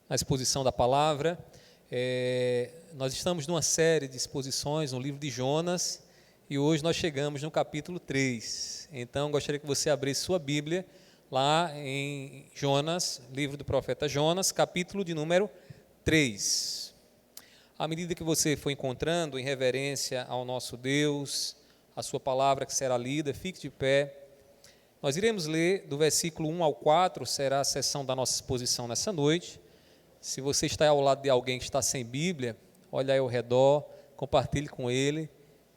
na exposição da palavra. Nós estamos numa série de exposições no livro de Jonas e hoje nós chegamos no capítulo 3. Então, gostaria que você abrisse sua Bíblia lá em Jonas, livro do profeta Jonas, capítulo de número 3. À medida que você for encontrando em reverência ao nosso Deus, a sua palavra que será lida, fique de pé. Nós iremos ler do versículo 1 ao 4, será a sessão da nossa exposição nessa noite. Se você está ao lado de alguém que está sem Bíblia, olhe aí ao redor, compartilhe com ele,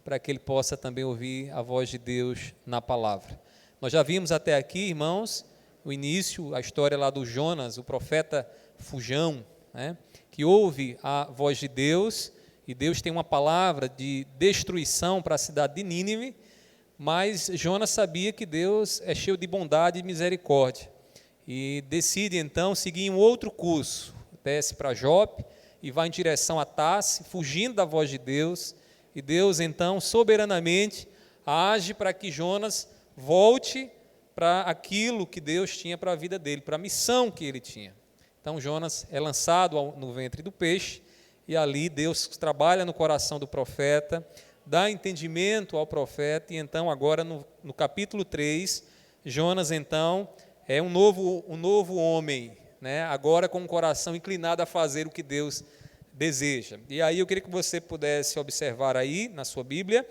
para que ele possa também ouvir a voz de Deus na palavra. Nós já vimos até aqui, irmãos, o início, a história lá do Jonas, o profeta fujão, né, que ouve a voz de Deus, e Deus tem uma palavra de destruição para a cidade de Nínive, mas Jonas sabia que Deus é cheio de bondade e misericórdia, e decide então seguir um outro curso, desce para Jope e vai em direção a Tarse, fugindo da voz de Deus, e Deus então soberanamente age para que Jonas volte para aquilo que Deus tinha para a vida dele, para a missão que ele tinha. Então Jonas é lançado no ventre do peixe, e ali Deus trabalha no coração do profeta, dá entendimento ao profeta, e então agora no capítulo 3, Jonas então é um novo homem, né? Agora com o coração inclinado a fazer o que Deus deseja. E aí eu queria que você pudesse observar aí na sua Bíblia,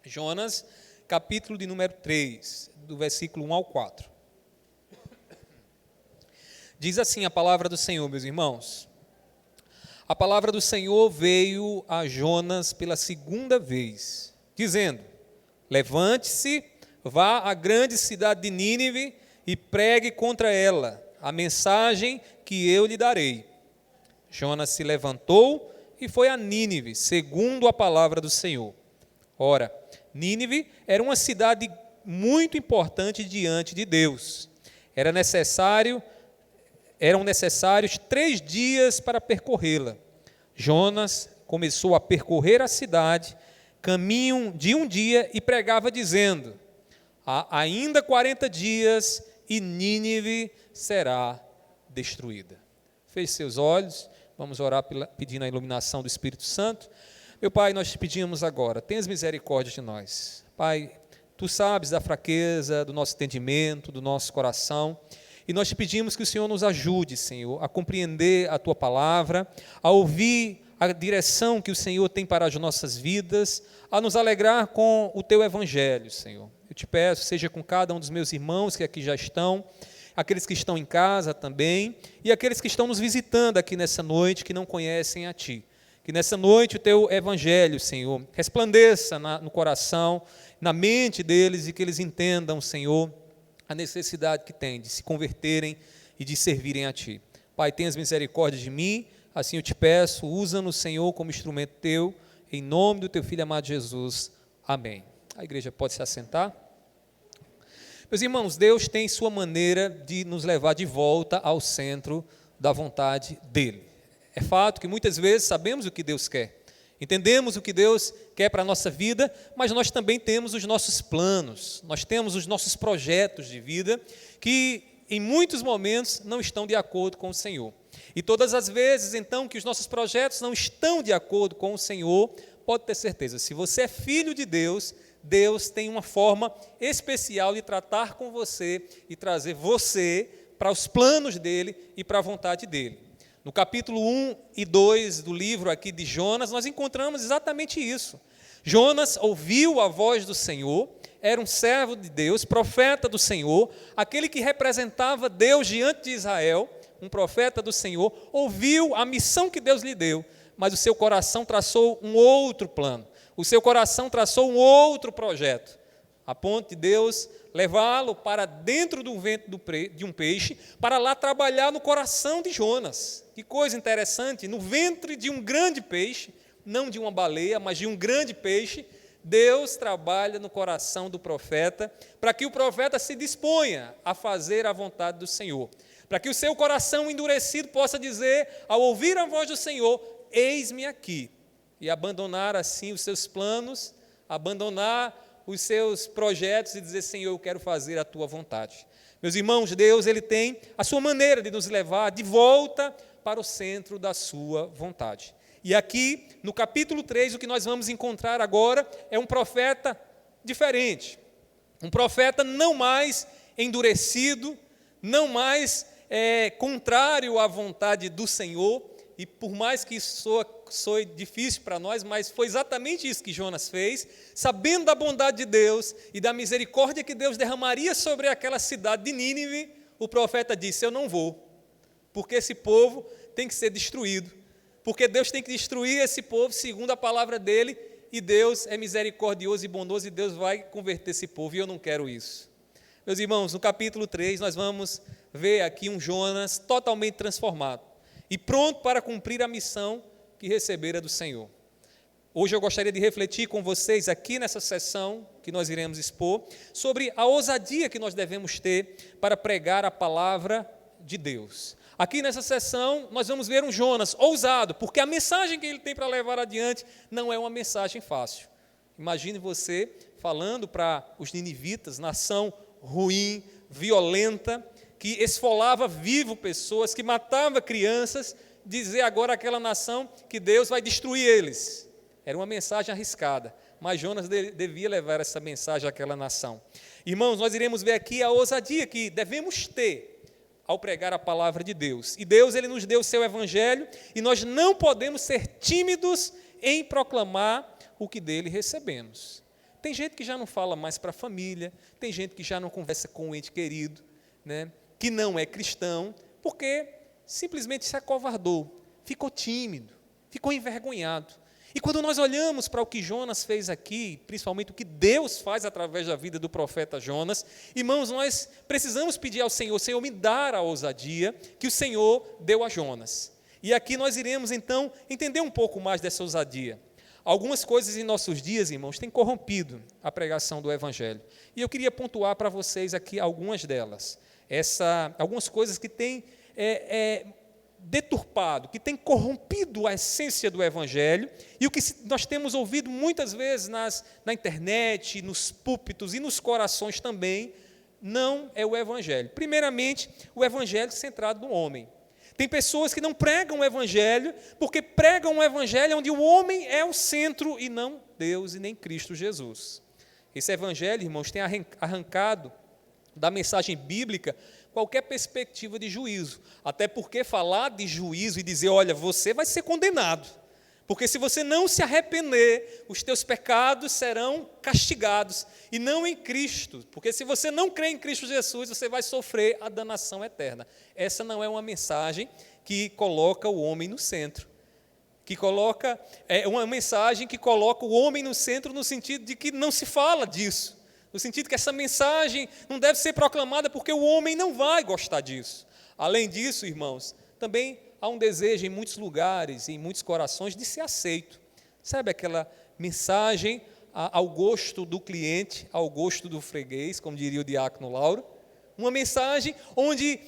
Jonas, capítulo de número 3, do versículo 1 ao 4. Diz assim a palavra do Senhor, meus irmãos. A palavra do Senhor veio a Jonas pela segunda vez, dizendo: levante-se, vá à grande cidade de Nínive e pregue contra ela a mensagem que eu lhe darei. Jonas se levantou e foi a Nínive, segundo a palavra do Senhor. Ora, Nínive era uma cidade muito importante diante de Deus. Eram necessários 3 dias para percorrê-la. Jonas começou a percorrer a cidade, caminho de um dia, e pregava dizendo: há ainda 40 dias e Nínive será destruída. Feche seus olhos, vamos orar pedindo a iluminação do Espírito Santo. Meu Pai, nós te pedimos agora, tenhas misericórdia de nós. Pai, Tu sabes da fraqueza, do nosso entendimento, do nosso coração, e nós te pedimos que o Senhor nos ajude, Senhor, a compreender a Tua palavra, a ouvir a direção que o Senhor tem para as nossas vidas, a nos alegrar com o Teu Evangelho, Senhor. Eu te peço, seja com cada um dos meus irmãos que aqui já estão, aqueles que estão em casa também, e aqueles que estão nos visitando aqui nessa noite, que não conhecem a Ti. Que nessa noite o Teu Evangelho, Senhor, resplandeça no coração, na mente deles, e que eles entendam, Senhor, a necessidade que têm de se converterem e de servirem a Ti. Pai, tenhas misericórdia de mim, assim eu te peço, usa-nos, Senhor, como instrumento Teu, em nome do Teu Filho amado Jesus. Amém. A igreja pode se assentar. Meus irmãos, Deus tem sua maneira de nos levar de volta ao centro da vontade dEle. É fato que muitas vezes sabemos o que Deus quer, entendemos o que Deus quer para a nossa vida, mas nós também temos os nossos planos, nós temos os nossos projetos de vida que em muitos momentos não estão de acordo com o Senhor. E todas as vezes, então, que os nossos projetos não estão de acordo com o Senhor, pode ter certeza, se você é filho de Deus, Deus tem uma forma especial de tratar com você e trazer você para os planos dEle e para a vontade dEle. No capítulo 1 e 2 do livro aqui de Jonas, nós encontramos exatamente isso. Jonas ouviu a voz do Senhor, era um servo de Deus, profeta do Senhor, aquele que representava Deus diante de Israel, um profeta do Senhor, ouviu a missão que Deus lhe deu, mas o seu coração traçou um outro plano, o seu coração traçou um outro projeto, a ponto de Deus levá-lo para dentro do ventre de um peixe, para lá trabalhar no coração de Jonas. Que coisa interessante, no ventre de um grande peixe, não de uma baleia, mas de um grande peixe, Deus trabalha no coração do profeta, para que o profeta se disponha a fazer a vontade do Senhor, para que o seu coração endurecido possa dizer, ao ouvir a voz do Senhor: eis-me aqui, e abandonar assim os seus planos, abandonar os seus projetos e dizer: Senhor, eu quero fazer a Tua vontade. Meus irmãos, Deus ele tem a sua maneira de nos levar de volta para o centro da sua vontade. E aqui, no capítulo 3, o que nós vamos encontrar agora é um profeta diferente. Um profeta não mais endurecido, não mais contrário à vontade do Senhor. E por mais que isso soe difícil para nós, mas foi exatamente isso que Jonas fez, sabendo da bondade de Deus e da misericórdia que Deus derramaria sobre aquela cidade de Nínive, o profeta disse: eu não vou, porque esse povo tem que ser destruído, porque Deus tem que destruir esse povo segundo a palavra dele, e Deus é misericordioso e bondoso, e Deus vai converter esse povo, e eu não quero isso. Meus irmãos, no capítulo 3, nós vamos ver aqui um Jonas totalmente transformado, e pronto para cumprir a missão que recebera do Senhor. Hoje eu gostaria de refletir com vocês aqui nessa sessão que nós iremos expor, sobre a ousadia que nós devemos ter para pregar a palavra de Deus. Aqui nessa sessão nós vamos ver um Jonas ousado, porque a mensagem que ele tem para levar adiante não é uma mensagem fácil. Imagine você falando para os ninivitas, nação ruim, violenta, que esfolava vivo pessoas, que matava crianças, dizer agora àquela nação que Deus vai destruir eles. Era uma mensagem arriscada, mas Jonas devia levar essa mensagem àquela nação. Irmãos, nós iremos ver aqui a ousadia que devemos ter ao pregar a palavra de Deus. E Deus ele nos deu o seu evangelho, e nós não podemos ser tímidos em proclamar o que dele recebemos. Tem gente que já não fala mais para a família, tem gente que já não conversa com o ente querido, né, que não é cristão, porque simplesmente se acovardou, ficou tímido, ficou envergonhado. E quando nós olhamos para o que Jonas fez aqui, principalmente o que Deus faz através da vida do profeta Jonas, irmãos, nós precisamos pedir ao Senhor: Senhor, me dá a ousadia que o Senhor deu a Jonas. E aqui nós iremos, então, entender um pouco mais dessa ousadia. Algumas coisas em nossos dias, irmãos, têm corrompido a pregação do Evangelho. E eu queria pontuar para vocês aqui algumas delas. Algumas coisas que têm deturpado, que têm corrompido a essência do Evangelho, e o que nós temos ouvido muitas vezes na internet, nos púlpitos e nos corações também, não é o Evangelho. Primeiramente, o Evangelho centrado no homem. Tem pessoas que não pregam o Evangelho, porque pregam um Evangelho onde o homem é o centro e não Deus e nem Cristo Jesus. Esse Evangelho, irmãos, tem arrancado da mensagem bíblica qualquer perspectiva de juízo, até porque falar de juízo e dizer: olha, você vai ser condenado, porque se você não se arrepender, os teus pecados serão castigados, e não em Cristo, porque se você não crê em Cristo Jesus, você vai sofrer a danação eterna. Essa não é uma mensagem que coloca o homem no centro, é uma mensagem que coloca o homem no centro no sentido de que não se fala disso, no sentido que essa mensagem não deve ser proclamada porque o homem não vai gostar disso. Além disso, irmãos, também há um desejo em muitos lugares, em muitos corações, de ser aceito. Sabe aquela mensagem ao gosto do cliente, ao gosto do freguês, como diria o diácono Lauro? Uma mensagem onde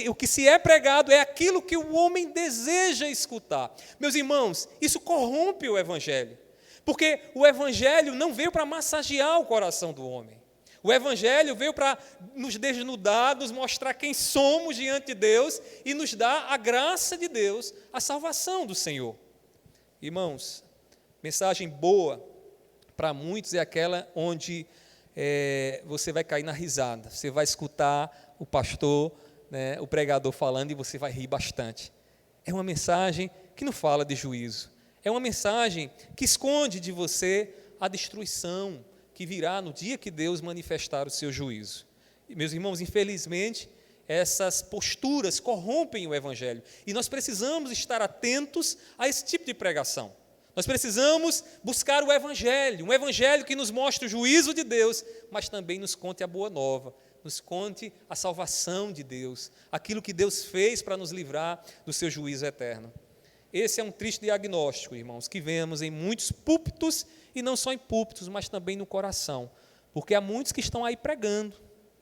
o que se é pregado é aquilo que o homem deseja escutar. Meus irmãos, isso corrompe o Evangelho. Porque o Evangelho não veio para massagear o coração do homem. O Evangelho veio para nos desnudar, nos mostrar quem somos diante de Deus e nos dar a graça de Deus, a salvação do Senhor. Irmãos, mensagem boa para muitos é aquela onde você vai cair na risada. Você vai escutar o pastor, né, o pregador falando, e você vai rir bastante. É uma mensagem que não fala de juízo. É uma mensagem que esconde de você a destruição que virá no dia que Deus manifestar o seu juízo. E, meus irmãos, infelizmente, essas posturas corrompem o Evangelho. E nós precisamos estar atentos a esse tipo de pregação. Nós precisamos buscar o Evangelho, um Evangelho que nos mostre o juízo de Deus, mas também nos conte a boa nova, nos conte a salvação de Deus, aquilo que Deus fez para nos livrar do seu juízo eterno. Esse é um triste diagnóstico, irmãos, que vemos em muitos púlpitos, e não só em púlpitos, mas também no coração, porque há muitos que estão aí pregando,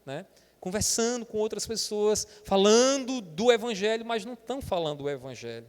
né, conversando com outras pessoas, falando do Evangelho, mas não estão falando do Evangelho.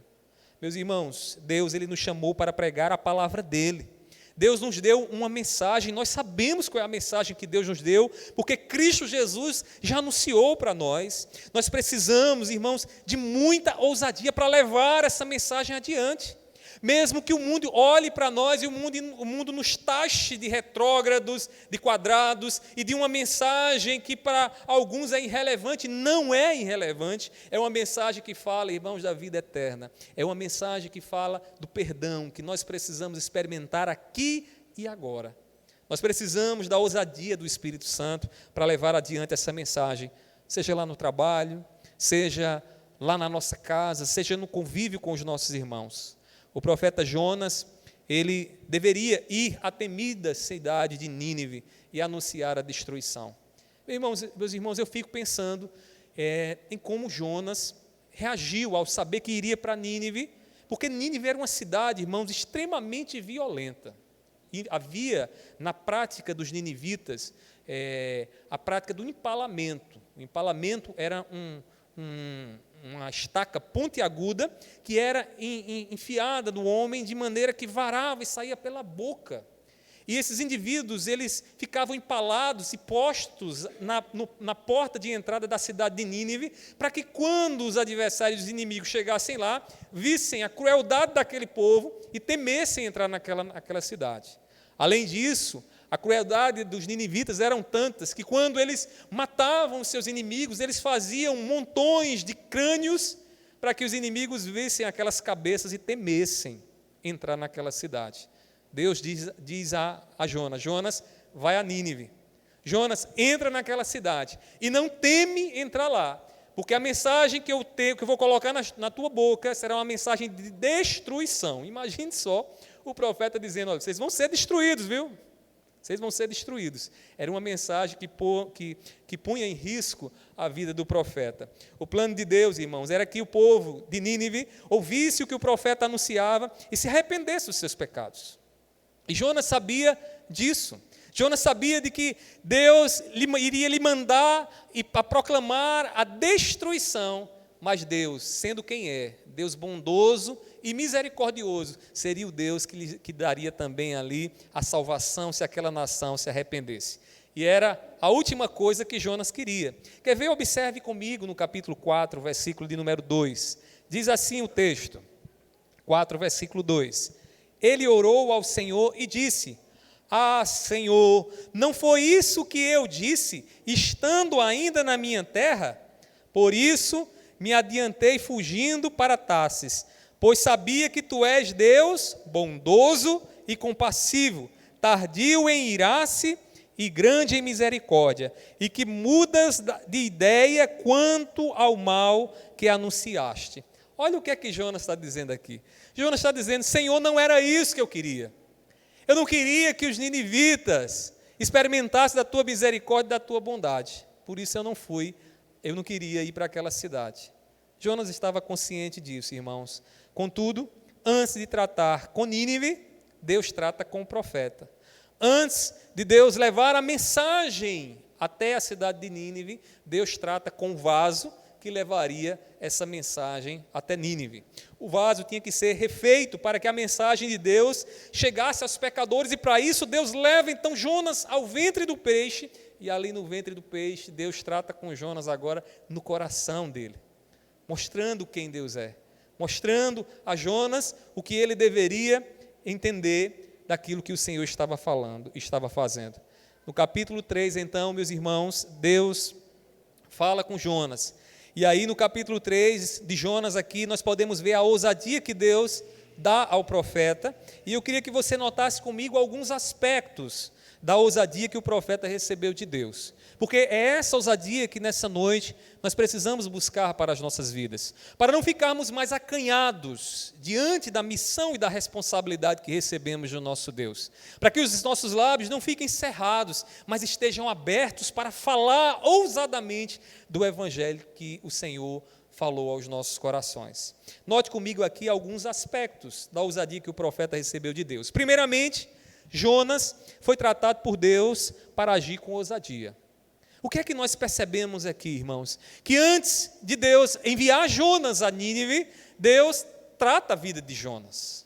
Meus irmãos, Deus ele nos chamou para pregar a palavra dele. Deus nos deu uma mensagem, nós sabemos qual é a mensagem que Deus nos deu, porque Cristo Jesus já anunciou para nós. Nós precisamos, irmãos, de muita ousadia para levar essa mensagem adiante. Mesmo que o mundo olhe para nós e o mundo nos taxe de retrógrados, de quadrados, e de uma mensagem que para alguns é irrelevante, não é irrelevante, é uma mensagem que fala, irmãos, da vida eterna, é uma mensagem que fala do perdão, que nós precisamos experimentar aqui e agora. Nós precisamos da ousadia do Espírito Santo para levar adiante essa mensagem, seja lá no trabalho, seja lá na nossa casa, seja no convívio com os nossos irmãos. O profeta Jonas, ele deveria ir à temida cidade de Nínive e anunciar a destruição. Meus irmãos, eu fico pensando em como Jonas reagiu ao saber que iria para Nínive, porque Nínive era uma cidade, irmãos, extremamente violenta. E havia, na prática dos ninivitas, a prática do empalamento. O empalamento era uma estaca pontiaguda que era enfiada no homem de maneira que varava e saía pela boca. E esses indivíduos, eles ficavam empalados e postos na porta de entrada da cidade de Nínive, para que quando os adversários os inimigos chegassem lá, vissem a crueldade daquele povo e temessem entrar naquela cidade. Além disso, a crueldade dos ninivitas eram tantas que quando eles matavam os seus inimigos, eles faziam montões de crânios para que os inimigos vissem aquelas cabeças e temessem entrar naquela cidade. Deus diz a Jonas, Jonas, vai a Nínive. Jonas, entra naquela cidade e não teme entrar lá, porque a mensagem que eu vou colocar na tua boca será uma mensagem de destruição. Imagine só o profeta dizendo, olha, vocês vão ser destruídos, viu? Vocês vão ser destruídos. Era uma mensagem que punha em risco a vida do profeta. O plano de Deus, irmãos, era que o povo de Nínive ouvisse o que o profeta anunciava e se arrependesse dos seus pecados. E Jonas sabia disso. Jonas sabia de que Deus iria lhe mandar a proclamar a destruição, mas Deus, sendo quem é, Deus bondoso e misericordioso, seria o Deus que daria também ali a salvação se aquela nação se arrependesse. E era a última coisa que Jonas queria. Quer ver? Observe comigo no capítulo 4, versículo de número 2. Diz assim o texto, 4, versículo 2. Ele orou ao Senhor e disse, ah, Senhor, não foi isso que eu disse, estando ainda na minha terra? Por isso me adiantei fugindo para Tarsis, pois sabia que tu és Deus bondoso e compassivo, tardio em irar-se e grande em misericórdia, e que mudas de ideia quanto ao mal que anunciaste. Olha o que é que Jonas está dizendo aqui. Jonas está dizendo, Senhor, não era isso que eu queria. Eu não queria que os ninivitas experimentassem da tua misericórdia e da tua bondade. Por isso eu não queria ir para aquela cidade. Jonas estava consciente disso, irmãos. Contudo, antes de tratar com Nínive, Deus trata com o profeta. Antes de Deus levar a mensagem até a cidade de Nínive, Deus trata com o vaso que levaria essa mensagem até Nínive. O vaso tinha que ser refeito para que a mensagem de Deus chegasse aos pecadores, e para isso Deus leva então Jonas ao ventre do peixe, e ali no ventre do peixe Deus trata com Jonas agora no coração dele, mostrando quem Deus é, mostrando a Jonas o que ele deveria entender daquilo que o Senhor estava fazendo. No capítulo 3, então, meus irmãos, Deus fala com Jonas. E aí no capítulo 3 de Jonas aqui, nós podemos ver a ousadia que Deus dá ao profeta. E eu queria que você notasse comigo alguns aspectos da ousadia que o profeta recebeu de Deus. Porque é essa ousadia que nessa noite nós precisamos buscar para as nossas vidas. Para não ficarmos mais acanhados diante da missão e da responsabilidade que recebemos do nosso Deus. Para que os nossos lábios não fiquem cerrados, mas estejam abertos para falar ousadamente do Evangelho que o Senhor falou aos nossos corações. Note comigo aqui alguns aspectos da ousadia que o profeta recebeu de Deus. Primeiramente, Jonas foi tratado por Deus para agir com ousadia. O que é que nós percebemos aqui, irmãos? Que antes de Deus enviar Jonas a Nínive, Deus trata a vida de Jonas.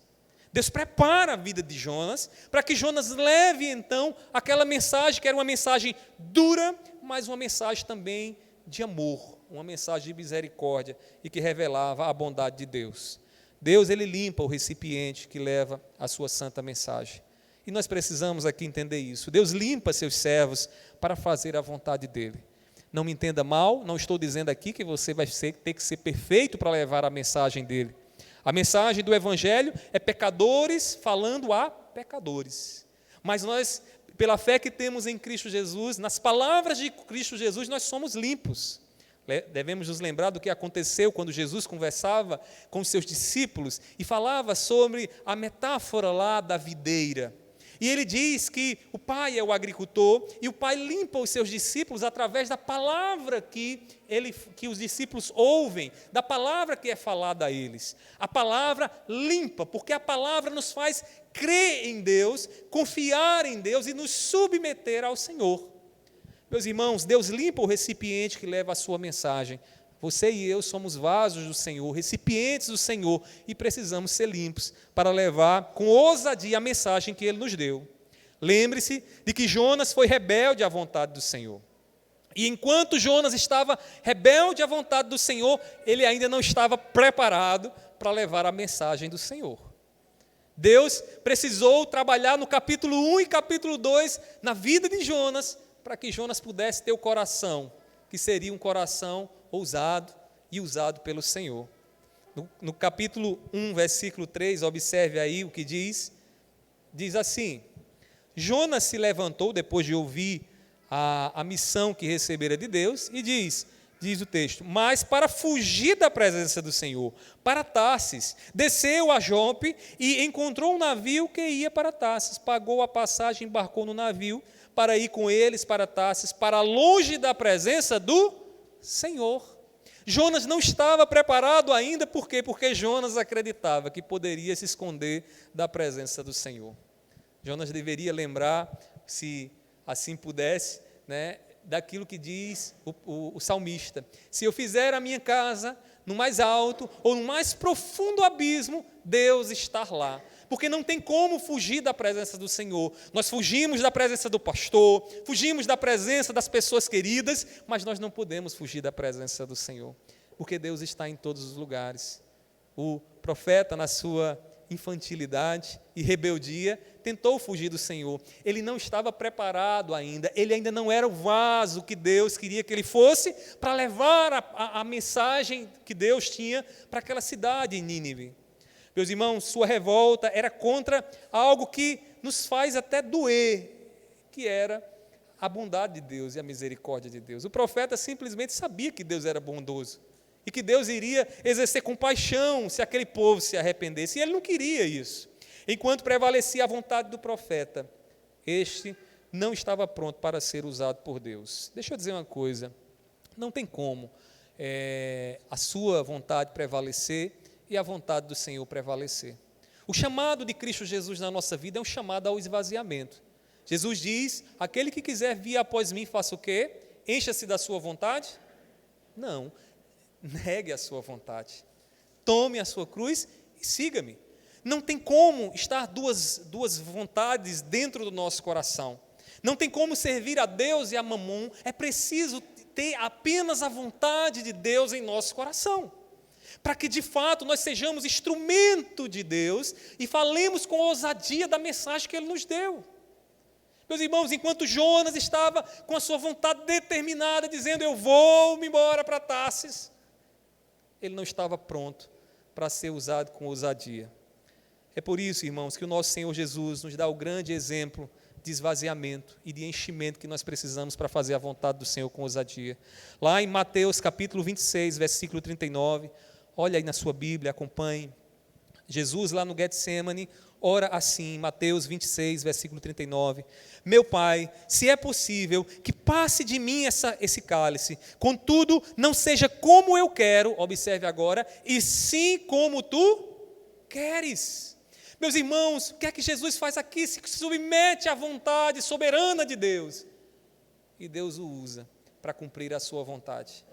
Deus prepara a vida de Jonas para que Jonas leve então aquela mensagem que era uma mensagem dura, mas uma mensagem também de amor, uma mensagem de misericórdia e que revelava a bondade de Deus. Deus, ele limpa o recipiente que leva a sua santa mensagem. E nós precisamos aqui entender isso. Deus limpa seus servos para fazer a vontade dele. Não me entenda mal, não estou dizendo aqui que você vai ter que ser perfeito para levar a mensagem dele. A mensagem do Evangelho é pecadores falando a pecadores. Mas nós, pela fé que temos em Cristo Jesus, nas palavras de Cristo Jesus, nós somos limpos. Devemos nos lembrar do que aconteceu quando Jesus conversava com os seus discípulos e falava sobre a metáfora lá da videira. E ele diz que o pai é o agricultor e o pai limpa os seus discípulos através da palavra que os discípulos ouvem, da palavra que é falada a eles. A palavra limpa, porque a palavra nos faz crer em Deus, confiar em Deus e nos submeter ao Senhor. Meus irmãos, Deus limpa o recipiente que leva a sua mensagem. Você e eu somos vasos do Senhor, recipientes do Senhor, e precisamos ser limpos para levar com ousadia a mensagem que Ele nos deu. Lembre-se de que Jonas foi rebelde à vontade do Senhor. E enquanto Jonas estava rebelde à vontade do Senhor, ele ainda não estava preparado para levar a mensagem do Senhor. Deus precisou trabalhar no capítulo 1 e capítulo 2 na vida de Jonas, para que Jonas pudesse ter o coração, que seria um coração ousado e usado pelo Senhor. No capítulo 1, versículo 3, observe aí o que diz assim: Jonas se levantou depois de ouvir a missão que recebera de Deus e diz o texto, mas para fugir da presença do Senhor, para Tarsis, desceu a Jope e encontrou um navio que ia para Tarsis, pagou a passagem, embarcou no navio para ir com eles para Tarsis, para longe da presença do Senhor. Jonas não estava preparado ainda, por quê? Porque Jonas acreditava que poderia se esconder da presença do Senhor. Jonas deveria lembrar, se assim pudesse, daquilo que diz o salmista: se eu fizer a minha casa no mais alto ou no mais profundo abismo, Deus está lá. Porque não tem como fugir da presença do Senhor. Nós fugimos da presença do pastor, fugimos da presença das pessoas queridas, mas nós não podemos fugir da presença do Senhor, porque Deus está em todos os lugares. O profeta, na sua infantilidade e rebeldia, tentou fugir do Senhor. Ele não estava preparado ainda, ele ainda não era o vaso que Deus queria que ele fosse para levar a mensagem que Deus tinha para aquela cidade em Nínive. Meus irmãos, sua revolta era contra algo que nos faz até doer, que era a bondade de Deus e a misericórdia de Deus. O profeta simplesmente sabia que Deus era bondoso e que Deus iria exercer compaixão se aquele povo se arrependesse, e ele não queria isso. Enquanto prevalecia a vontade do profeta, este não estava pronto para ser usado por Deus. Deixa eu dizer uma coisa, não tem como a sua vontade prevalecer e a vontade do Senhor prevalecer. O chamado de Cristo Jesus na nossa vida é um chamado ao esvaziamento. Jesus diz: aquele que quiser vir após mim, faça o quê? Encha-se da sua vontade? Não, negue a sua vontade. Tome a sua cruz e siga-me. Não tem como estar duas vontades dentro do nosso coração. Não tem como servir a Deus e a Mamon. É preciso ter apenas a vontade de Deus em nosso coração, para que de fato nós sejamos instrumento de Deus e falemos com ousadia da mensagem que Ele nos deu. Meus irmãos, enquanto Jonas estava com a sua vontade determinada, dizendo: eu vou me embora para Tarsis, ele não estava pronto para ser usado com ousadia. É por isso, irmãos, que o nosso Senhor Jesus nos dá o grande exemplo de esvaziamento e de enchimento que nós precisamos para fazer a vontade do Senhor com ousadia. Lá em Mateus capítulo 26, versículo 39, olha aí na sua Bíblia, acompanhe. Jesus lá no Getsêmani ora assim, Mateus 26, versículo 39. Meu Pai, se é possível, que passe de mim esse cálice, contudo, não seja como eu quero, observe agora, e sim como tu queres. Meus irmãos, o que é que Jesus faz aqui? Se submete à vontade soberana de Deus. E Deus o usa para cumprir a sua vontade.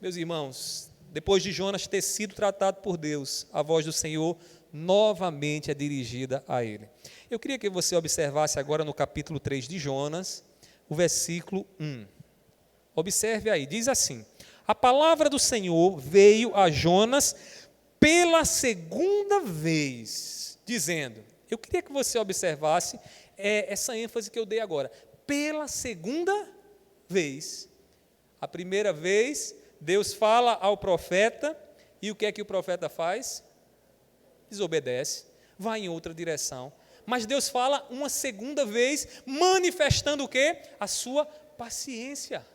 Meus irmãos, depois de Jonas ter sido tratado por Deus, a voz do Senhor novamente é dirigida a ele. Eu queria que você observasse agora no capítulo 3 de Jonas, o versículo 1. Observe aí, diz assim: a palavra do Senhor veio a Jonas pela segunda vez, dizendo, eu queria que você observasse essa ênfase que eu dei agora, pela segunda vez. A primeira vez, Deus fala ao profeta, e o que é que o profeta faz? Desobedece, vai em outra direção. Mas Deus fala uma segunda vez, manifestando o quê? A sua paciência.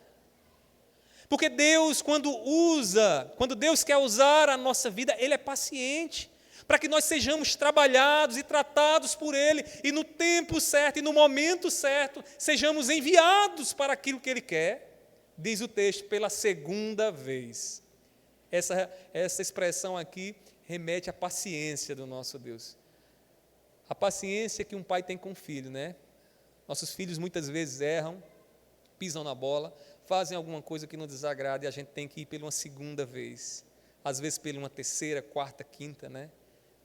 Porque Deus, quando Deus quer usar a nossa vida, Ele é paciente, para que nós sejamos trabalhados e tratados por Ele, e no tempo certo e no momento certo, sejamos enviados para aquilo que Ele quer. Diz o texto, pela segunda vez. Essa expressão aqui remete à paciência do nosso Deus. A paciência que um pai tem com o filho, né? Nossos filhos muitas vezes erram, pisam na bola, fazem alguma coisa que nos desagrada e a gente tem que ir pela uma segunda vez, às vezes pela uma terceira, quarta, quinta, né?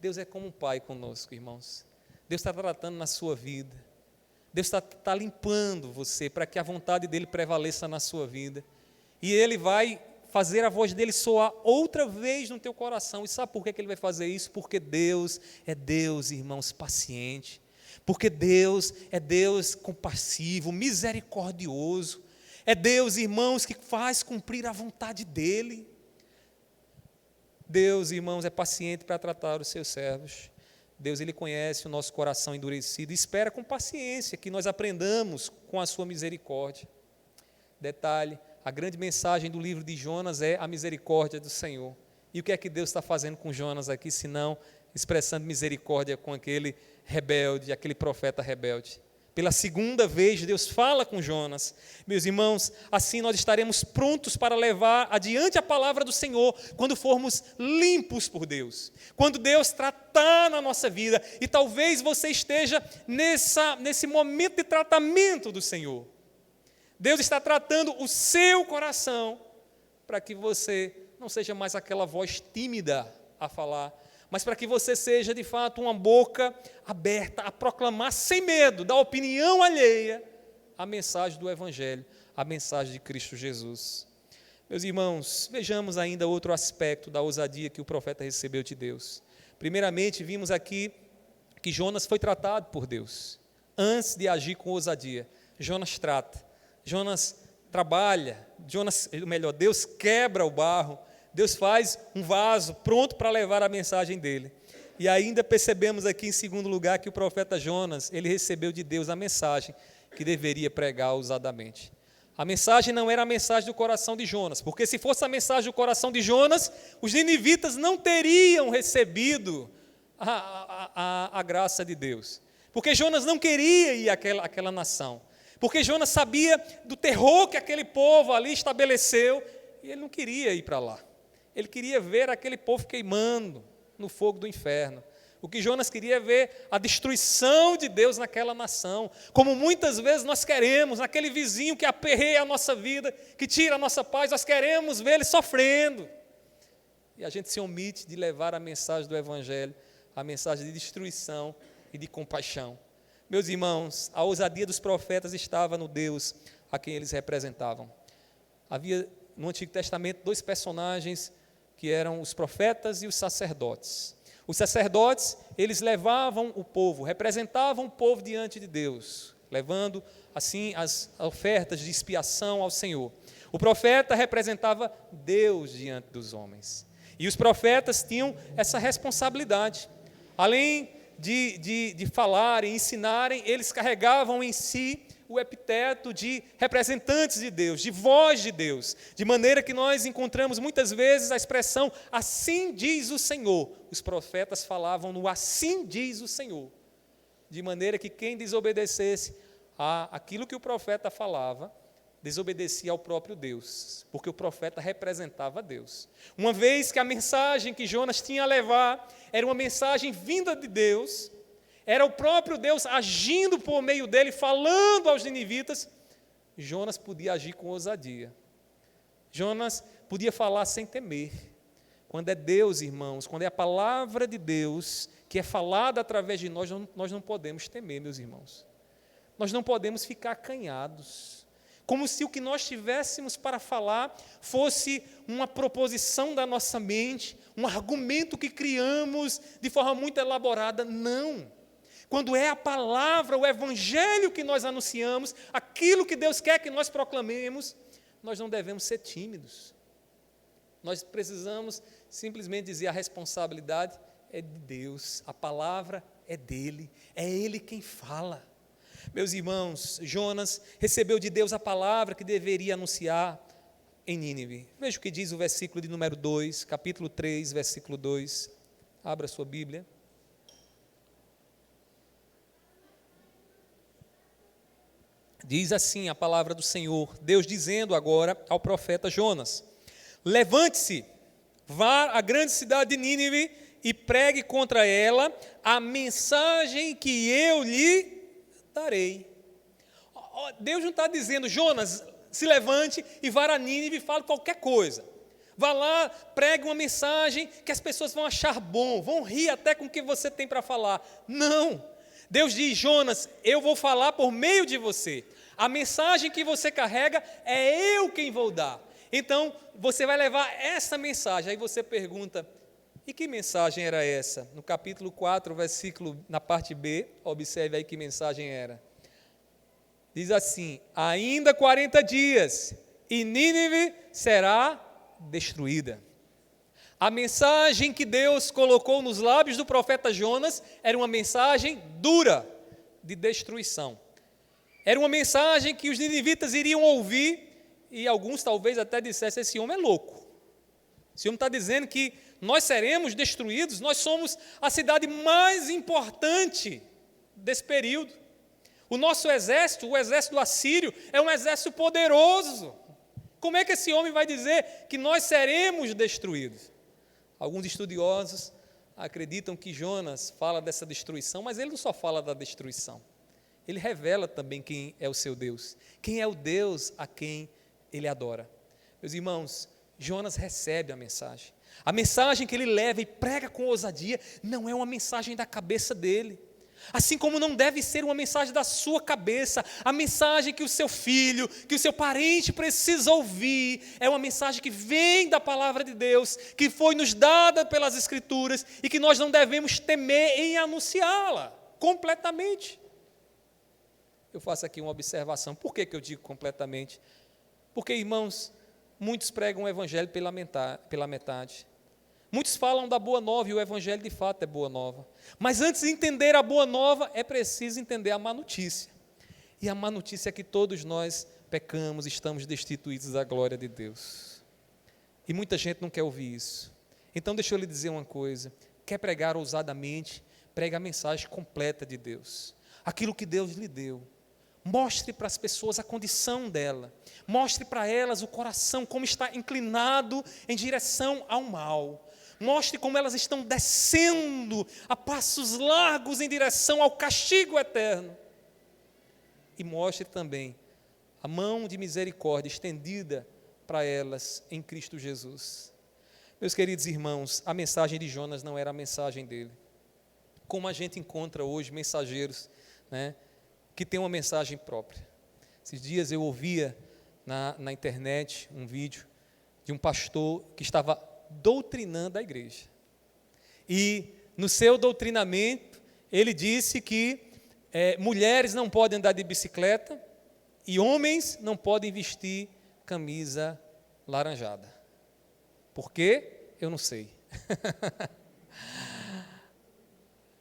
Deus é como um pai conosco, irmãos. Deus está tratando na sua vida. Deus está limpando você para que a vontade dEle prevaleça na sua vida. E Ele vai fazer a voz dEle soar outra vez no teu coração. E sabe por que Ele vai fazer isso? Porque Deus é Deus, irmãos, paciente. Porque Deus é Deus compassivo, misericordioso. É Deus, irmãos, que faz cumprir a vontade dEle. Deus, irmãos, é paciente para tratar os seus servos. Deus, Ele conhece o nosso coração endurecido e espera com paciência que nós aprendamos com a sua misericórdia. Detalhe, a grande mensagem do livro de Jonas é a misericórdia do Senhor. E o que é que Deus está fazendo com Jonas aqui, senão expressando misericórdia com aquele rebelde, aquele profeta rebelde? Pela segunda vez, Deus fala com Jonas. Meus irmãos, assim nós estaremos prontos para levar adiante a palavra do Senhor, quando formos limpos por Deus, quando Deus tratar na nossa vida, e talvez você esteja nesse momento de tratamento do Senhor. Deus está tratando o seu coração, para que você não seja mais aquela voz tímida a falar, mas para que você seja, de fato, uma boca aberta a proclamar sem medo da opinião alheia a mensagem do Evangelho, a mensagem de Cristo Jesus. Meus irmãos, vejamos ainda outro aspecto da ousadia que o profeta recebeu de Deus. Primeiramente, vimos aqui que Jonas foi tratado por Deus. Antes de agir com ousadia, Jonas trata, Jonas trabalha, Deus quebra o barro, Deus faz um vaso pronto para levar a mensagem dele. E ainda percebemos aqui, em segundo lugar, que o profeta Jonas, ele recebeu de Deus a mensagem que deveria pregar ousadamente. A mensagem não era a mensagem do coração de Jonas, porque se fosse a mensagem do coração de Jonas, os ninivitas não teriam recebido a graça de Deus. Porque Jonas não queria ir àquela nação. Porque Jonas sabia do terror que aquele povo ali estabeleceu, e ele não queria ir para lá. Ele queria ver aquele povo queimando no fogo do inferno. O que Jonas queria ver a destruição de Deus naquela nação, como muitas vezes nós queremos, naquele vizinho que aperreia a nossa vida, que tira a nossa paz, nós queremos ver ele sofrendo. E a gente se omite de levar a mensagem do Evangelho, a mensagem de destruição e de compaixão. Meus irmãos, a ousadia dos profetas estava no Deus a quem eles representavam. Havia no Antigo Testamento dois personagens que eram os profetas e os sacerdotes. Os sacerdotes, eles levavam o povo, representavam o povo diante de Deus, levando assim as ofertas de expiação ao Senhor. O profeta representava Deus diante dos homens. E os profetas tinham essa responsabilidade. Além de falarem, ensinarem, eles carregavam em si o epiteto de representantes de Deus, de voz de Deus, de maneira que nós encontramos muitas vezes a expressão assim diz o Senhor. Os profetas falavam no assim diz o Senhor, de maneira que quem desobedecesse àquilo que o profeta falava, desobedecia ao próprio Deus, porque o profeta representava Deus. Uma vez que a mensagem que Jonas tinha a levar era uma mensagem vinda de Deus, era o próprio Deus agindo por meio dele, falando aos ninivitas, Jonas podia agir com ousadia. Jonas podia falar sem temer. Quando é Deus, irmãos, quando é a palavra de Deus que é falada através de nós, nós não podemos temer, meus irmãos. Nós não podemos ficar acanhados, como se o que nós tivéssemos para falar fosse uma proposição da nossa mente, um argumento que criamos de forma muito elaborada. Não. Quando é a palavra, o evangelho que nós anunciamos, aquilo que Deus quer que nós proclamemos, nós não devemos ser tímidos. Nós precisamos simplesmente dizer: a responsabilidade é de Deus, a palavra é dele, é ele quem fala. Meus irmãos, Jonas recebeu de Deus a palavra que deveria anunciar em Nínive. Veja o que diz o versículo de número 2, capítulo 3, versículo 2. Abra sua Bíblia. Diz assim a palavra do Senhor, Deus dizendo agora ao profeta Jonas: levante-se, vá à grande cidade de Nínive e pregue contra ela a mensagem que eu lhe darei. Deus não está dizendo: Jonas, se levante e vá a Nínive e fale qualquer coisa. Vá lá, pregue uma mensagem que as pessoas vão achar bom, vão rir até com o que você tem para falar. Não. Deus diz: Jonas, eu vou falar por meio de você. A mensagem que você carrega é eu quem vou dar. Então, você vai levar essa mensagem. Aí você pergunta: e que mensagem era essa? No capítulo 4, versículo, na parte B, observe aí que mensagem era. Diz assim: ainda 40 dias e Nínive será destruída. A mensagem que Deus colocou nos lábios do profeta Jonas era uma mensagem dura de destruição. Era uma mensagem que os ninivitas iriam ouvir e alguns talvez até dissessem: esse homem é louco. Esse homem está dizendo que nós seremos destruídos, nós somos a cidade mais importante desse período. O nosso exército, o exército assírio, é um exército poderoso. Como é que esse homem vai dizer que nós seremos destruídos? Alguns estudiosos acreditam que Jonas fala dessa destruição, mas ele não só fala da destruição. Ele revela também quem é o seu Deus, quem é o Deus a quem ele adora. Meus irmãos, Jonas recebe a mensagem. A mensagem que ele leva e prega com ousadia não é uma mensagem da cabeça dele. Assim como não deve ser uma mensagem da sua cabeça, a mensagem que o seu filho, que o seu parente precisa ouvir, é uma mensagem que vem da palavra de Deus, que foi nos dada pelas Escrituras e que nós não devemos temer em anunciá-la completamente. Eu faço aqui uma observação. Por que eu digo completamente? Porque, irmãos, muitos pregam o evangelho pela metade. Muitos falam da boa nova e o evangelho de fato é boa nova. Mas antes de entender a boa nova, é preciso entender a má notícia. E a má notícia é que todos nós pecamos, estamos destituídos da glória de Deus. E muita gente não quer ouvir isso. Então deixa eu lhe dizer uma coisa: quer pregar ousadamente, pregue a mensagem completa de Deus. Aquilo que Deus lhe deu. Mostre para as pessoas a condição dela. Mostre para elas o coração, como está inclinado em direção ao mal. Mostre como elas estão descendo a passos largos em direção ao castigo eterno. E mostre também a mão de misericórdia estendida para elas em Cristo Jesus. Meus queridos irmãos, a mensagem de Jonas não era a mensagem dele. Como a gente encontra hoje mensageiros, que tem uma mensagem própria. Esses dias eu ouvia na internet um vídeo de um pastor que estava doutrinando a igreja. E no seu doutrinamento, ele disse que mulheres não podem andar de bicicleta e homens não podem vestir camisa laranjada. Por quê? Eu não sei.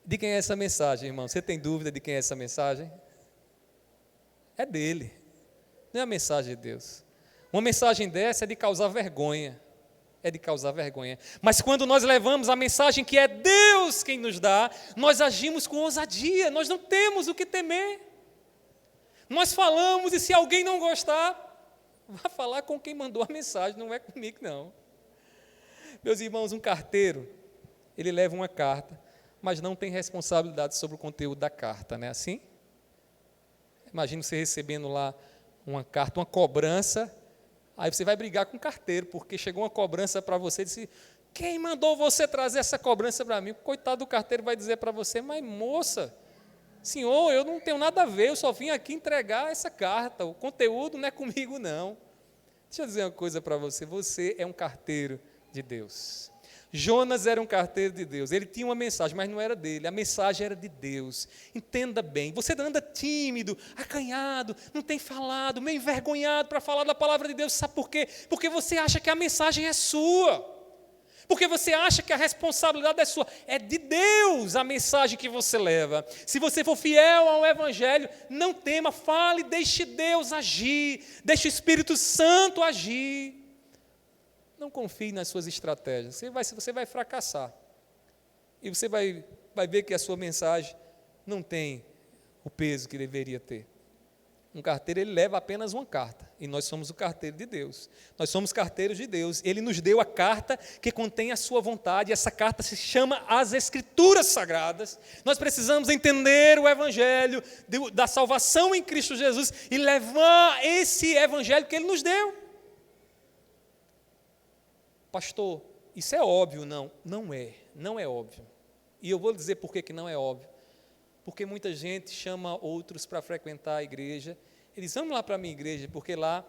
De quem é essa mensagem, irmão? Você tem dúvida de quem é essa mensagem? É dele, não é a mensagem de Deus. Uma mensagem dessa é de causar vergonha, mas quando nós levamos a mensagem que é Deus quem nos dá, nós agimos com ousadia, nós não temos o que temer. Nós falamos e se alguém não gostar, vá falar com quem mandou a mensagem, não é comigo não. Meus irmãos, um carteiro, ele leva uma carta, mas não tem responsabilidade sobre o conteúdo da carta, não é assim? Imagina você recebendo lá uma carta, uma cobrança, aí você vai brigar com o carteiro, porque chegou uma cobrança para você e disse: Quem mandou você trazer essa cobrança para mim? Coitado do carteiro vai dizer para você, mas moça, senhor, eu não tenho nada a ver, eu só vim aqui entregar essa carta, o conteúdo não é comigo não. Deixa eu dizer uma coisa para você, você é um carteiro de Deus. Jonas era um carteiro de Deus, ele tinha uma mensagem, mas não era dele, a mensagem era de Deus. Entenda bem, você anda tímido, acanhado, não tem falado, meio envergonhado para falar da palavra de Deus, sabe por quê? Porque você acha que a mensagem é sua, porque você acha que a responsabilidade é sua, é de Deus a mensagem que você leva. Se você for fiel ao Evangelho, não tema, fale, deixe Deus agir, deixe o Espírito Santo agir. Não confie nas suas estratégias, você vai fracassar. E você vai ver que a sua mensagem não tem o peso que deveria ter. Um carteiro, ele leva apenas uma carta, e nós somos o carteiro de Deus. Nós somos carteiros de Deus. Ele nos deu a carta que contém a sua vontade, e essa carta se chama as Escrituras Sagradas. Nós precisamos entender o Evangelho da salvação em Cristo Jesus e levar esse Evangelho que Ele nos deu. Pastor, isso é óbvio? Não é óbvio. E eu vou dizer por que não é óbvio. Porque muita gente chama outros para frequentar a igreja. Eles vamos lá para a minha igreja, porque lá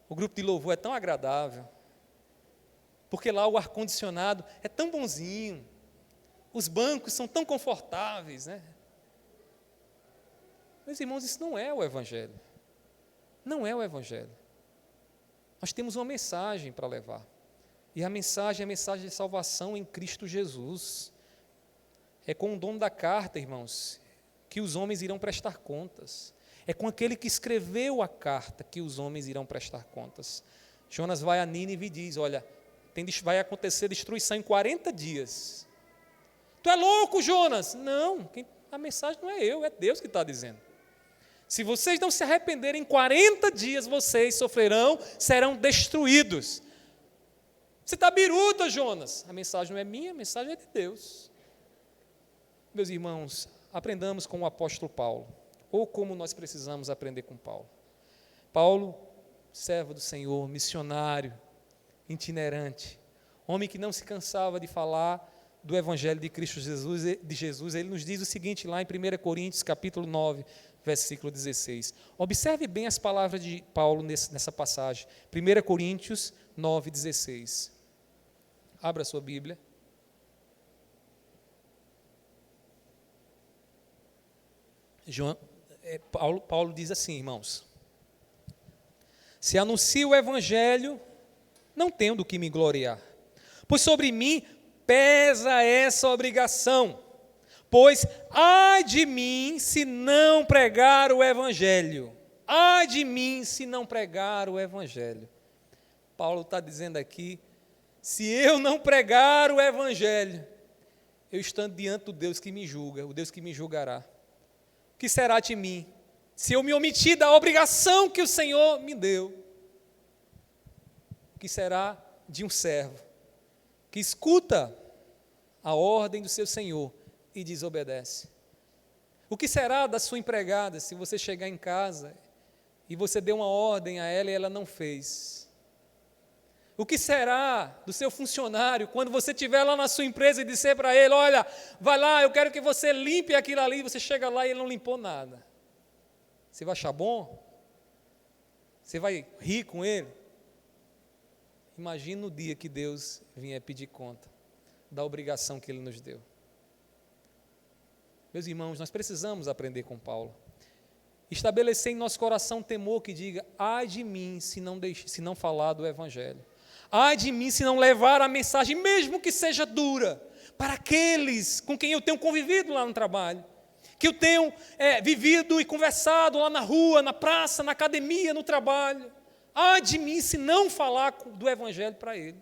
o grupo de louvor é tão agradável. Porque lá o ar-condicionado é tão bonzinho. Os bancos são tão confortáveis, né? Meus irmãos, isso não é o Evangelho. Não é o Evangelho. Nós temos uma mensagem para levar. E a mensagem é a mensagem de salvação em Cristo Jesus. É com o dono da carta, irmãos, que os homens irão prestar contas. É com aquele que escreveu a carta que os homens irão prestar contas. Jonas vai a Nínive e diz, olha, vai acontecer destruição em 40 dias. Tu é louco, Jonas? Não, a mensagem não é eu, é Deus que está dizendo. Se vocês não se arrependerem, em 40 dias vocês serão destruídos. Você está biruta, Jonas. A mensagem não é minha, a mensagem é de Deus. Meus irmãos, aprendamos com o apóstolo Paulo, ou como nós precisamos aprender com Paulo. Paulo, servo do Senhor, missionário, itinerante, homem que não se cansava de falar do Evangelho de Cristo Jesus, ele nos diz o seguinte lá em 1 Coríntios, capítulo 9, versículo 16. Observe bem as palavras de Paulo nessa passagem. 1 Coríntios 9, 16. Abra a sua Bíblia. Paulo diz assim, irmãos: se anuncio o Evangelho, não tenho do que me gloriar, pois sobre mim pesa essa obrigação, pois ai de mim se não pregar o Evangelho, ai de mim se não pregar o Evangelho. Paulo está dizendo aqui, se eu não pregar o Evangelho, eu estando diante do Deus que me julga, o Deus que me julgará. O que será de mim, se eu me omitir da obrigação que o Senhor me deu? O que será de um servo que escuta a ordem do seu Senhor e desobedece? O que será da sua empregada se você chegar em casa e você deu uma ordem a ela e ela não fez? O que será do seu funcionário quando você estiver lá na sua empresa e disser para ele, olha, vai lá, eu quero que você limpe aquilo ali, e você chega lá e ele não limpou nada? Você vai achar bom? Você vai rir com ele? Imagina o dia que Deus vier pedir conta da obrigação que Ele nos deu. Meus irmãos, nós precisamos aprender com Paulo. Estabelecer em nosso coração temor que diga, ai de mim se não falar do Evangelho. Ai de mim se não levar a mensagem, mesmo que seja dura, para aqueles com quem eu tenho convivido lá no trabalho, que eu tenho vivido e conversado lá na rua, na praça, na academia, no trabalho. Ai de mim se não falar do Evangelho para ele.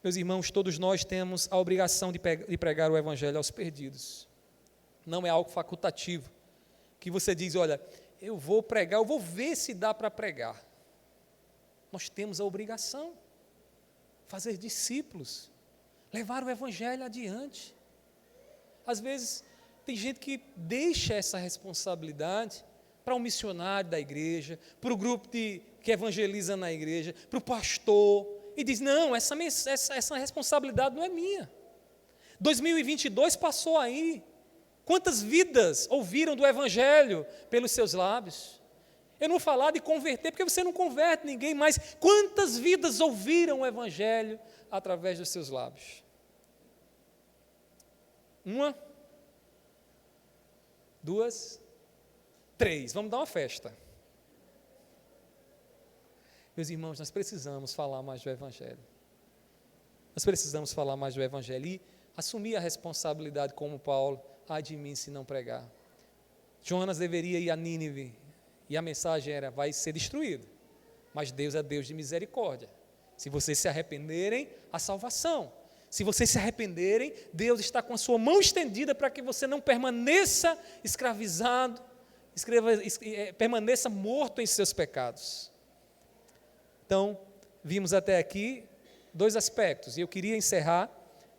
Meus irmãos, todos nós temos a obrigação de pregar o Evangelho aos perdidos. Não é algo facultativo, que você diz, olha, eu vou pregar, eu vou ver se dá para pregar. Nós temos a obrigação, fazer discípulos, levar o Evangelho adiante. Às vezes, tem gente que deixa essa responsabilidade para o missionário da igreja, para o grupo que evangeliza na igreja, para o pastor, e diz, não, essa responsabilidade não é minha. 2022 passou aí. Quantas vidas ouviram do Evangelho pelos seus lábios? Eu não vou falar de converter, porque você não converte ninguém, mas quantas vidas ouviram o Evangelho através dos seus lábios? Uma, duas, três. Vamos dar uma festa. Meus irmãos, nós precisamos falar mais do Evangelho. Nós precisamos falar mais do Evangelho e assumir a responsabilidade como Paulo, ai de mim se não pregar. Jonas deveria ir a Nínive e a mensagem era, vai ser destruído. Mas Deus é Deus de misericórdia. Se vocês se arrependerem, há salvação. Se vocês se arrependerem, Deus está com a sua mão estendida para que você não permaneça escravizado, permaneça morto em seus pecados. Então, vimos até aqui 2 aspectos, e eu queria encerrar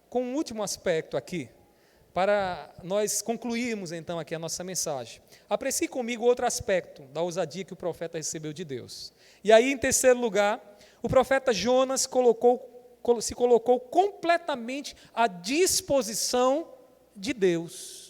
com um último aspecto aqui, para nós concluirmos então aqui a nossa mensagem. Aprecie comigo outro aspecto da ousadia que o profeta recebeu de Deus. E aí, em terceiro lugar, o profeta Jonas se colocou completamente à disposição de Deus.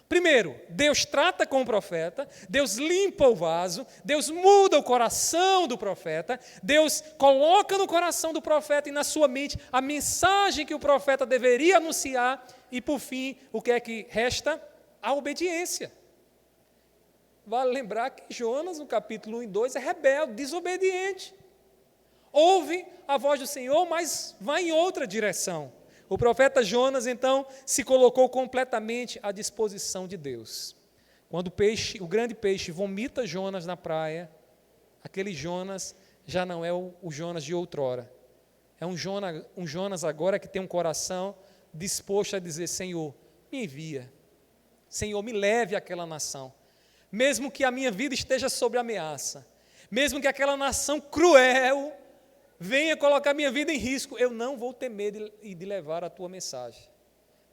Primeiro, Deus trata com o profeta, Deus limpa o vaso, Deus muda o coração do profeta, Deus coloca no coração do profeta e na sua mente a mensagem que o profeta deveria anunciar e, por fim, o que é que resta? A obediência. Vale lembrar que Jonas, no capítulo 1 e 2, é rebelde, desobediente. Ouve a voz do Senhor, mas vai em outra direção. O profeta Jonas, então, se colocou completamente à disposição de Deus. Quando o grande peixe vomita Jonas na praia, aquele Jonas já não é o Jonas de outrora. É um Jonas agora que tem um coração disposto a dizer, Senhor, me envia. Senhor, me leve àquela nação. Mesmo que a minha vida esteja sob ameaça, mesmo que aquela nação cruel venha colocar minha vida em risco, eu não vou ter medo de levar a tua mensagem.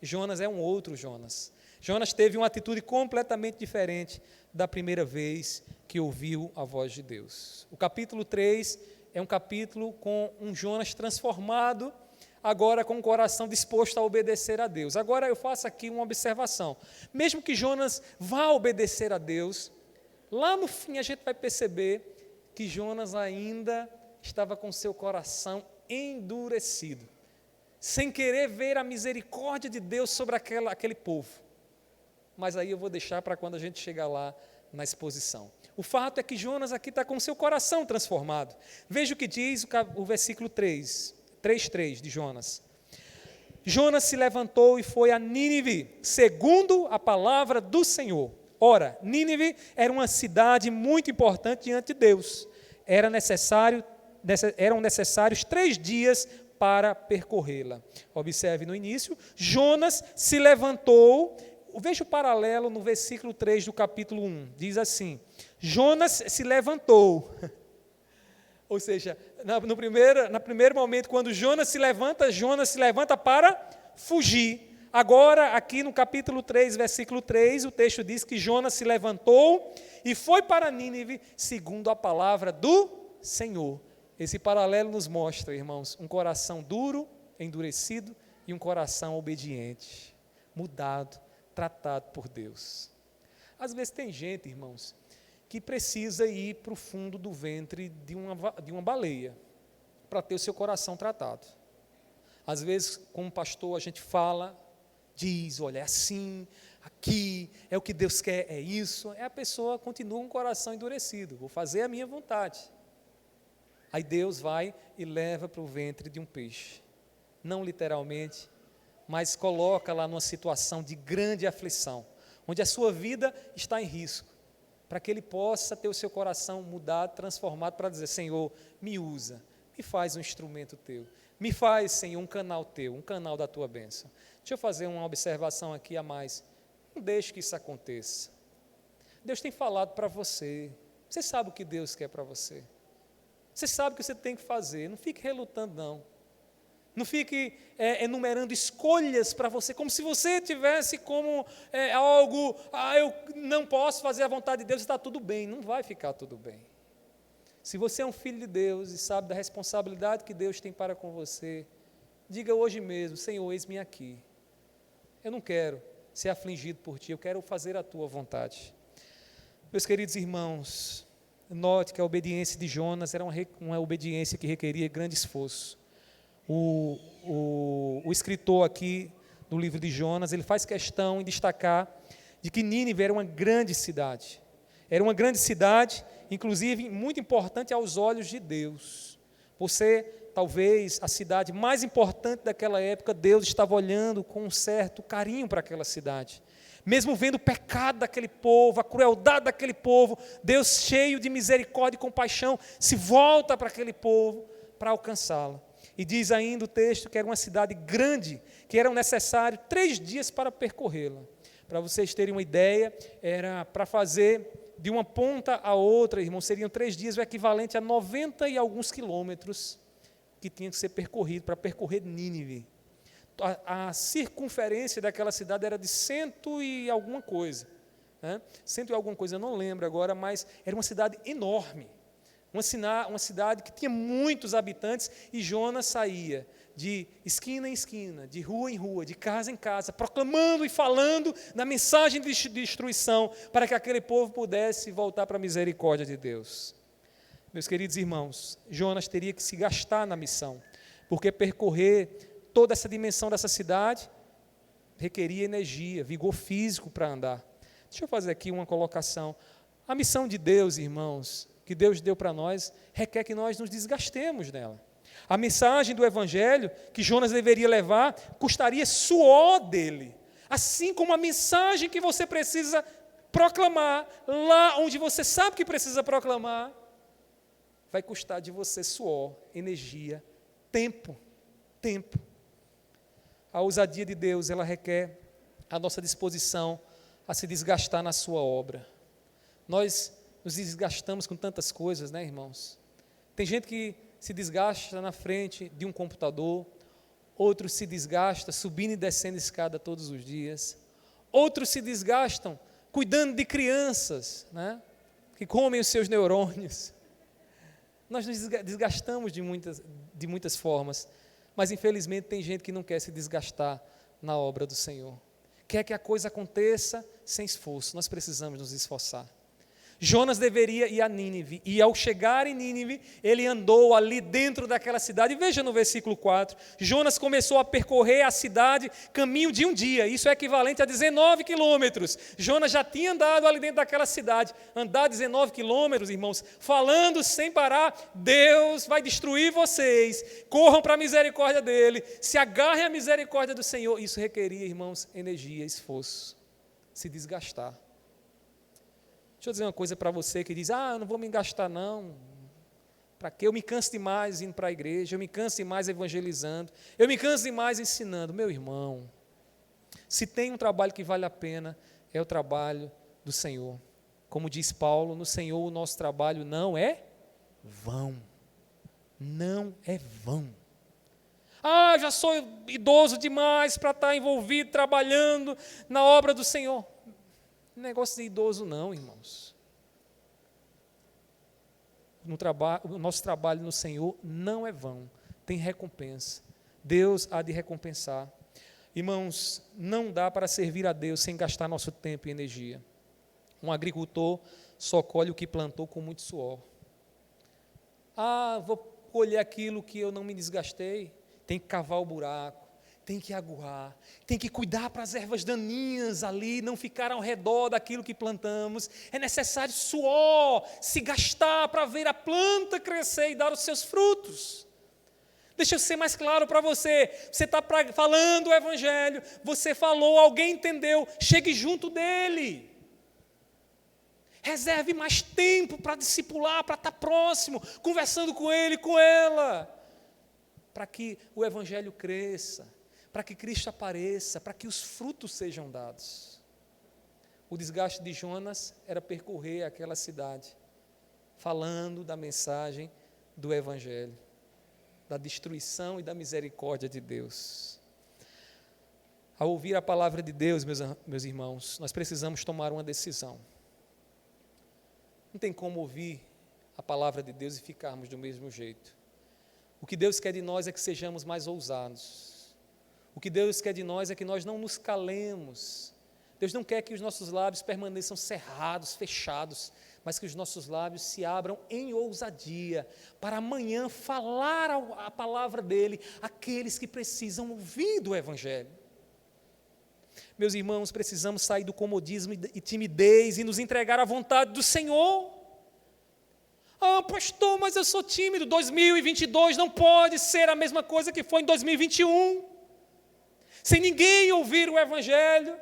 Jonas é um outro Jonas. Jonas teve uma atitude completamente diferente da primeira vez que ouviu a voz de Deus. O capítulo 3 é um capítulo com um Jonas transformado, agora com o coração disposto a obedecer a Deus. Agora eu faço aqui uma observação. Mesmo que Jonas vá obedecer a Deus, lá no fim a gente vai perceber que Jonas ainda estava com seu coração endurecido, sem querer ver a misericórdia de Deus sobre aquele povo. Mas aí eu vou deixar para quando a gente chegar lá na exposição. O fato é que Jonas aqui está com seu coração transformado. Veja o que diz o versículo 3:3 de Jonas. Jonas se levantou e foi a Nínive, segundo a palavra do Senhor. Ora, Nínive era uma cidade muito importante diante de Deus. Eram necessários 3 dias para percorrê-la. Observe no início, Jonas se levantou, veja o paralelo no versículo 3 do capítulo 1, diz assim, Jonas se levantou, ou seja, no primeiro momento, quando Jonas se levanta para fugir. Agora, aqui no capítulo 3, versículo 3, o texto diz que Jonas se levantou e foi para Nínive, segundo a palavra do Senhor. Esse paralelo nos mostra, irmãos, um coração duro, endurecido e um coração obediente, mudado, tratado por Deus. Às vezes tem gente, irmãos, que precisa ir para o fundo do ventre de uma baleia para ter o seu coração tratado. Às vezes, como pastor, a gente fala, diz, olha, é assim, aqui, é o que Deus quer, é isso. A pessoa continua com o coração endurecido, vou fazer a minha vontade. Aí Deus vai e leva para o ventre de um peixe. Não literalmente, mas coloca lá numa situação de grande aflição, onde a sua vida está em risco, para que ele possa ter o seu coração mudado, transformado, para dizer, Senhor, me usa, me faz um instrumento teu, me faz, Senhor, um canal teu, um canal da tua bênção. Deixa eu fazer uma observação aqui a mais. Não deixe que isso aconteça. Deus tem falado para você. Você sabe o que Deus quer para você. Você sabe o que você tem que fazer. Não fique relutando, não. Não fique enumerando escolhas para você, como se você tivesse como algo, eu não posso fazer a vontade de Deus, está tudo bem. Não vai ficar tudo bem. Se você é um filho de Deus e sabe da responsabilidade que Deus tem para com você, diga hoje mesmo: Senhor, eis-me aqui. Eu não quero ser afligido por Ti, eu quero fazer a Tua vontade. Meus queridos irmãos, note que a obediência de Jonas era uma obediência que requeria grande esforço. O escritor aqui do livro de Jonas, ele faz questão em destacar de que Nínive era uma grande cidade. Era uma grande cidade, inclusive muito importante aos olhos de Deus. Por ser, talvez, a cidade mais importante daquela época, Deus estava olhando com um certo carinho para aquela cidade. Mesmo vendo o pecado daquele povo, a crueldade daquele povo, Deus, cheio de misericórdia e compaixão, se volta para aquele povo para alcançá-la. E diz ainda o texto que era uma cidade grande, que eram necessários 3 dias para percorrê-la. Para vocês terem uma ideia, era para fazer de uma ponta a outra, irmãos, seriam 3 dias, o equivalente a 90 e alguns quilômetros que tinham que ser percorrido para percorrer Nínive. A circunferência daquela cidade era de 100 e alguma coisa, né? 100 e alguma coisa, eu não lembro agora, mas era uma cidade enorme, uma cidade que tinha muitos habitantes, e Jonas saía de esquina em esquina, de rua em rua, de casa em casa, proclamando e falando na mensagem de destruição, para que aquele povo pudesse voltar para a misericórdia de Deus. Meus queridos irmãos, Jonas teria que se gastar na missão, porque percorrer toda essa dimensão dessa cidade requeria energia, vigor físico para andar. Deixa eu fazer aqui uma colocação. A missão de Deus, irmãos, que Deus deu para nós, requer que nós nos desgastemos nela. A mensagem do Evangelho que Jonas deveria levar custaria suor dele, assim como a mensagem que você precisa proclamar, lá onde você sabe que precisa proclamar, vai custar de você suor, energia, tempo. A ousadia de Deus, ela requer a nossa disposição a se desgastar na sua obra. Nós nos desgastamos com tantas coisas, né, irmãos? Tem gente que se desgasta na frente de um computador, outros se desgastam subindo e descendo escada todos os dias, outros se desgastam cuidando de crianças, né, que comem os seus neurônios. Nós nos desgastamos de muitas formas, mas infelizmente tem gente que não quer se desgastar na obra do Senhor. Quer que a coisa aconteça sem esforço. Nós precisamos nos esforçar. Jonas deveria ir a Nínive, e ao chegar em Nínive, ele andou ali dentro daquela cidade. E veja no versículo 4, Jonas começou a percorrer a cidade caminho de um dia, isso é equivalente a 19 quilômetros. Jonas já tinha andado ali dentro daquela cidade, andar 19 quilômetros, irmãos, falando sem parar: Deus vai destruir vocês, corram para a misericórdia dele, se agarrem à misericórdia do Senhor. Isso requeria, irmãos, energia, esforço, se desgastar. Deixa eu dizer uma coisa para você que diz: eu não vou me gastar não, para quê? Eu me canso demais indo para a igreja, eu me canso demais evangelizando, eu me canso demais ensinando. Meu irmão, se tem um trabalho que vale a pena, é o trabalho do Senhor. Como diz Paulo, no Senhor o nosso trabalho não é vão, não é vão. Já sou idoso demais para estar envolvido, trabalhando na obra do Senhor. Negócio de idoso não, irmãos. O nosso trabalho no Senhor não é vão, tem recompensa. Deus há de recompensar. Irmãos, não dá para servir a Deus sem gastar nosso tempo e energia. Um agricultor só colhe o que plantou com muito suor. Vou colher aquilo que eu não me desgastei. Tem que cavar o buraco, tem que aguar, tem que cuidar para as ervas daninhas ali não ficar ao redor daquilo que plantamos. É necessário suor, se gastar para ver a planta crescer e dar os seus frutos. Deixa eu ser mais claro para você. Você está falando o Evangelho, você falou, alguém entendeu, chegue junto dele. Reserve mais tempo para discipular, para estar próximo, conversando com ele, com ela, para que o Evangelho cresça, para que Cristo apareça, para que os frutos sejam dados. O desgaste de Jonas era percorrer aquela cidade, falando da mensagem do Evangelho, da destruição e da misericórdia de Deus. Ao ouvir a palavra de Deus, meus irmãos, nós precisamos tomar uma decisão. Não tem como ouvir a palavra de Deus e ficarmos do mesmo jeito. O que Deus quer de nós é que sejamos mais ousados. O que Deus quer de nós é que nós não nos calemos. Deus não quer que os nossos lábios permaneçam cerrados, fechados, mas que os nossos lábios se abram em ousadia, para amanhã falar a palavra dEle àqueles que precisam ouvir do Evangelho. Meus irmãos, precisamos sair do comodismo e timidez e nos entregar à vontade do Senhor. Ah, pastor, mas eu sou tímido. 2022 não pode ser a mesma coisa que foi em 2021. Sem ninguém ouvir o Evangelho.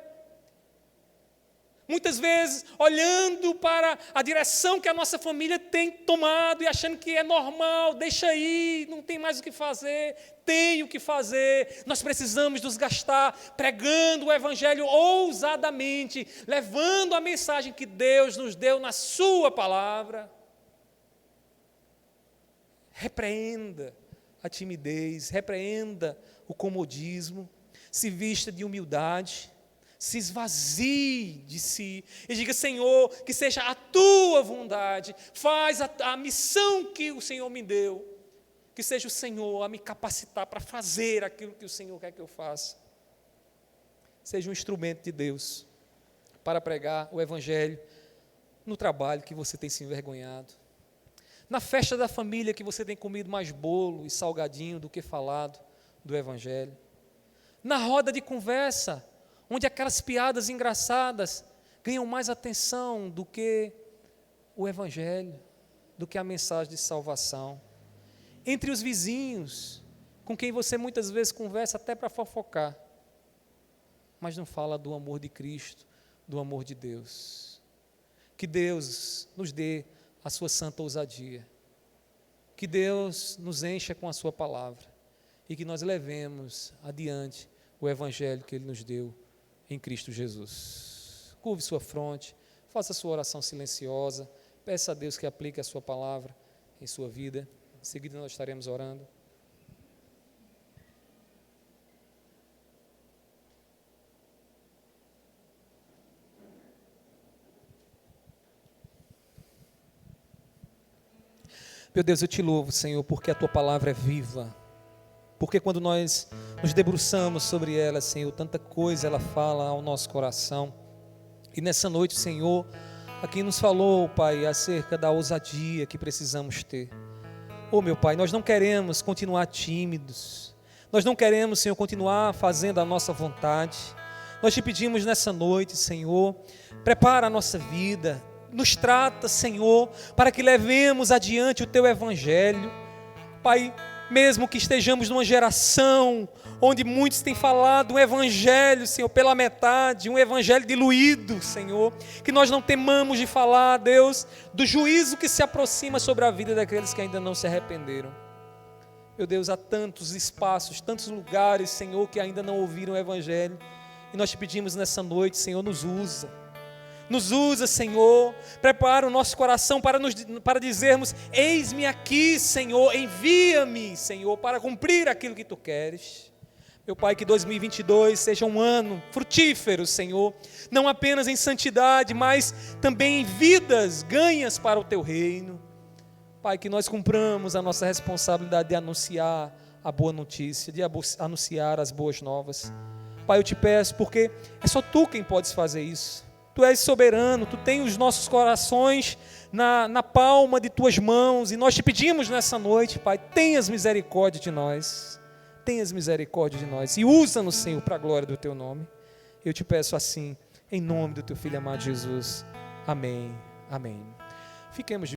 Muitas vezes, olhando para a direção que a nossa família tem tomado e achando que é normal, deixa aí, não tem mais o que fazer, tem o que fazer. Nós precisamos nos gastar pregando o Evangelho ousadamente, levando a mensagem que Deus nos deu na sua palavra. Repreenda a timidez, repreenda o comodismo, se vista de humildade, se esvazie de si e diga: Senhor, que seja a tua vontade, faz a missão que o Senhor me deu, que seja o Senhor a me capacitar para fazer aquilo que o Senhor quer que eu faça. Seja um instrumento de Deus para pregar o Evangelho no trabalho que você tem se envergonhado, na festa da família que você tem comido mais bolo e salgadinho do que falado do Evangelho, na roda de conversa, onde aquelas piadas engraçadas ganham mais atenção do que o Evangelho, do que a mensagem de salvação. Entre os vizinhos, com quem você muitas vezes conversa até para fofocar, mas não fala do amor de Cristo, do amor de Deus. Que Deus nos dê a sua santa ousadia, que Deus nos encha com a sua palavra e que nós levemos adiante o Evangelho que Ele nos deu em Cristo Jesus. Curve sua fronte, faça sua oração silenciosa, peça a Deus que aplique a sua palavra em sua vida. Em seguida nós estaremos orando. Meu Deus, eu te louvo, Senhor, porque a tua palavra é viva. Porque quando nós nos debruçamos sobre ela, Senhor, tanta coisa ela fala ao nosso coração. E nessa noite, Senhor, aqui nos falou, Pai, acerca da ousadia que precisamos ter. Oh, meu Pai, nós não queremos continuar tímidos. Nós não queremos, Senhor, continuar fazendo a nossa vontade. Nós te pedimos nessa noite, Senhor, prepara a nossa vida. Nos trata, Senhor, para que levemos adiante o Teu Evangelho. Pai, mesmo que estejamos numa geração onde muitos têm falado um Evangelho, Senhor, pela metade, um Evangelho diluído, Senhor, que nós não temamos de falar, Deus, do juízo que se aproxima sobre a vida daqueles que ainda não se arrependeram. Meu Deus, há tantos espaços, tantos lugares, Senhor, que ainda não ouviram o Evangelho, e nós te pedimos nessa noite, Senhor, nos usa, Senhor, prepara o nosso coração para dizermos: eis-me aqui, Senhor, envia-me, Senhor, para cumprir aquilo que Tu queres. Meu Pai, que 2022 seja um ano frutífero, Senhor, não apenas em santidade, mas também em vidas ganhas para o Teu reino. Pai, que nós cumpramos a nossa responsabilidade de anunciar a boa notícia, de anunciar as boas novas. Pai, eu te peço, porque é só Tu quem podes fazer isso. Tu és soberano, Tu tens os nossos corações na palma de Tuas mãos, e nós te pedimos nessa noite, Pai, tenhas misericórdia de nós, e usa-nos, Senhor, para a glória do Teu nome. Eu te peço assim, em nome do Teu Filho amado Jesus. Amém. Amém. Fiquemos de